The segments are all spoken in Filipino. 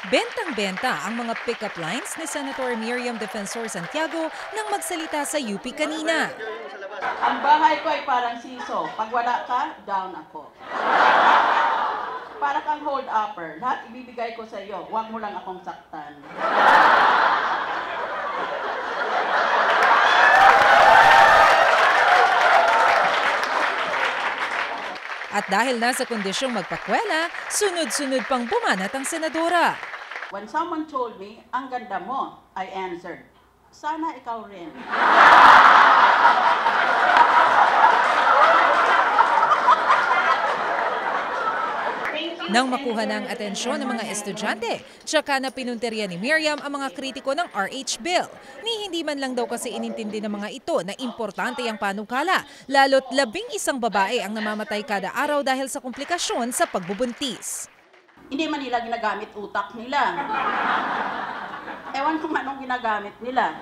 Bentang-benta ang mga pick-up lines ni Senator Miriam Defensor Santiago nang magsalita sa UP kanina. Ang bahay ko ay parang siso. Pag wala ka, down ako. Para kang hold-upper. Lahat ibibigay ko sa iyo. Huwag mo lang akong saktan. At dahil nasa kondisyong magpakwela, sunod-sunod pang bumanat ang senadora. When someone told me, ang ganda mo, I answered, sana ikaw rin. Nang makuha ng atensyon ng mga estudyante, tsaka na pinunteriya ni Miriam ang mga kritiko ng RH bill. Ni hindi man lang daw kasi inintindi ng mga ito na importante ang panukala, lalo't 11 babae ang namamatay kada araw dahil sa komplikasyon sa pagbubuntis. Hindi man nila ginagamit utak nila. Ewan kung anong ginagamit nila.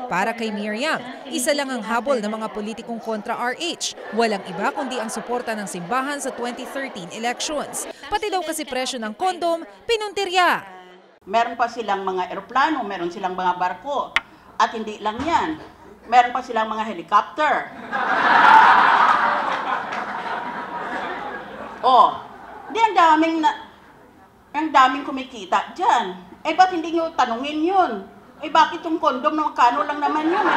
Para kay Miriam, isa lang ang habol ng mga politikong kontra RH. Walang iba kundi ang suporta ng simbahan sa 2013 elections. Pati daw kasi presyo ng kondom, pinuntirya. Meron pa silang mga eroplano, meron silang mga barko. At hindi lang yan. Meron pa silang mga helicopter. Di ang daming kumikita dyan. Eh, ba't hindi nyo tanungin yun? Eh, bakit yung kondom na magkano lang naman yun?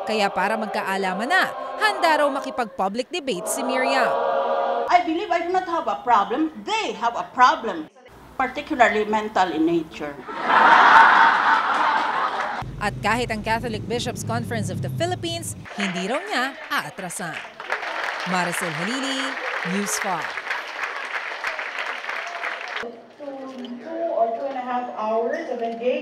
Kaya para magkaalaman na, handa raw makipag-public debate si Miriam. I believe I do not have a problem. They have a problem, particularly mental in nature. At kahit ang Catholic Bishops' Conference of the Philippines, hindi raw niya aatrasan. Maricel Halili, News 5. 2 or 2.5 hours of engagement.